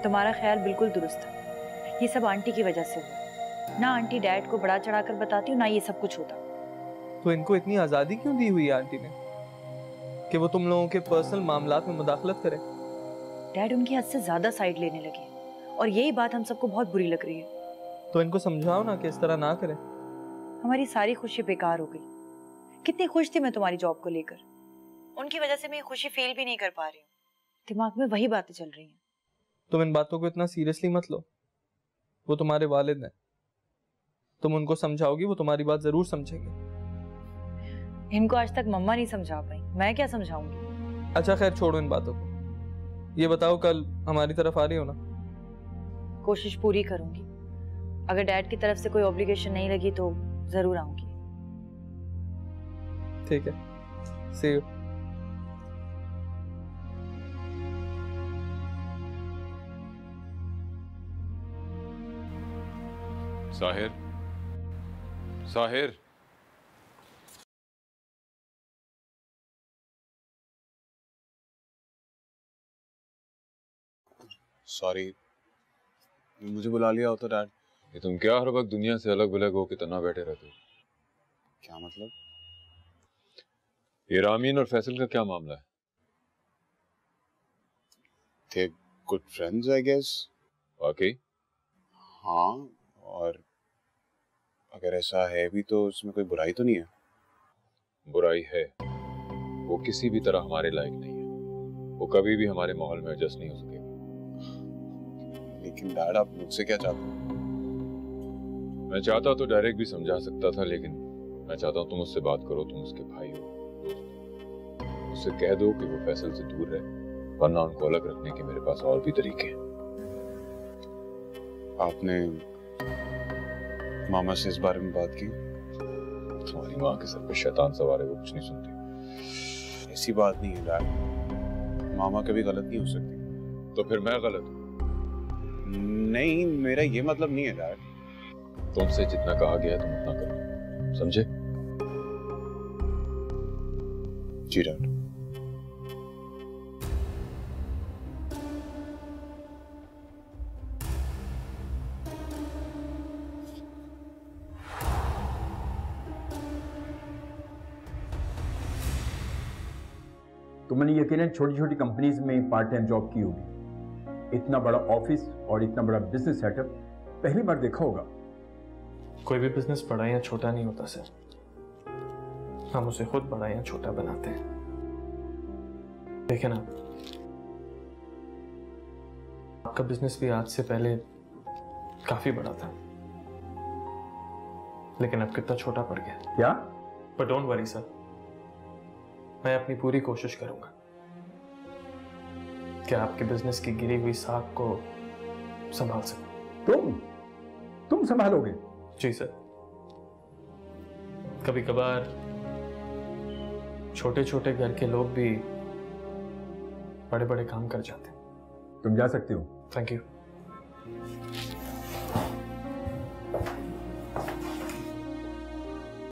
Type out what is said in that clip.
तुम्हारा ख्याल बिल्कुल दुरुस्त है। ये सब आंटी की वजह से हुआ। ना आंटी डैड को बड़ा चढ़ाकर बताती, ना ये सब कुछ होता। तो इनको इतनी आजादी क्यों दी हुई है आंटी ने कि वो तुम लोगों के पर्सनल मामलात में मुदाखलत करे? डैड उनकी हद से ज्यादा साइड लेने लगे और यही बात हम सबको बहुत बुरी लग रही है। तो इनको समझाओ ना कि इस तरह ना करें। हमारी सारी खुशी बेकार हो गई। कितनी खुश थी मैं तुम्हारी जॉब को लेकर, उनकी वजह से मैं ये खुशी फील भी नहीं कर पा रही हूँ। दिमाग में वही बातें चल रही हैं। तुम इन बातों को इतना सीरियसली मत लो। वो तुम्हारे वालिद हैं, तुम उनको समझाओगी, वो तुम्हारी बात जरूर समझेंगे। इनको आज तक मम्मा नहीं समझा पाई, मैं क्या समझाऊंगी। अच्छा खैर छोड़ो इन बातों को। ये बताओ कल हमारी तरफ आ रही हो ना? कोशिश पूरी करूंगी। अगर डैड की तरफ से कोई ऑब्लिगेशन नहीं लगी तो जरूर आऊंगी। ठीक है, सी यू। साहिर, साहिर, सॉरी, मुझे बुला लिया हो तो डैड। ये तुम क्या हर वक्त दुनिया से अलग अलग हो के तना बैठे रहते हो? क्या मतलब? ये रामीन और फैसल का क्या मामला है? थे गुड फ्रेंड्स आई गेस। वाकई? हाँ, और अगर ऐसा है भी तो उसमें कोई बुराई तो नहीं है? बुराई है। वो किसी भी तरह हमारे लायक नहीं है। वो कभी भी हमारे माहौल में एडजस्ट नहीं हो सकेगा। लेकिन डैड, आप मुझसे क्या चाहते हो? मैं चाहता तो डायरेक्ट भी समझा सकता था, लेकिन मैं चाहता हूँ तुम उससे बात करो। तुम उसके भाई हो, दोस्त हो। उससे कह दो कि वो फैसल से दूर रहे, वरना उनको अलग रखने के मेरे पास और भी तरीके हैं। आपने मामा से इस बारे में बात की? तुम्हारी माँ के सर पे शैतान सवार है, वो कुछ नहीं सुनती। ऐसी बात नहीं है डैड, मामा कभी गलत नहीं हो सकती। तो फिर मैं गलत हूँ? नहीं, मेरा ये मतलब नहीं है डैड। तुमसे जितना कहा गया तुम उतना करो, समझे? जी डैड। तुमने यकीनन छोटी छोटी कंपनीज में पार्ट टाइम जॉब की होगी। इतना बड़ा ऑफिस और इतना बड़ा बिजनेस सेटअप पहली बार देखा होगा। कोई भी बिजनेस बड़ा या छोटा नहीं होता सर, हम उसे खुद बड़ा या छोटा बनाते हैं। देखें ना, आपका बिजनेस भी आज से पहले काफी बड़ा था, लेकिन अब कितना छोटा पड़ गया। क्या? पर डोंट वरी सर, मैं अपनी पूरी कोशिश करूंगा कि आपके बिजनेस की गिरी हुई साख को संभाल सकूं। तुम संभालोगे? जी सर। कभी कभार छोटे छोटे घर के लोग भी बड़े बड़े काम कर जाते हैं। तुम जा सकते हो। Thank you.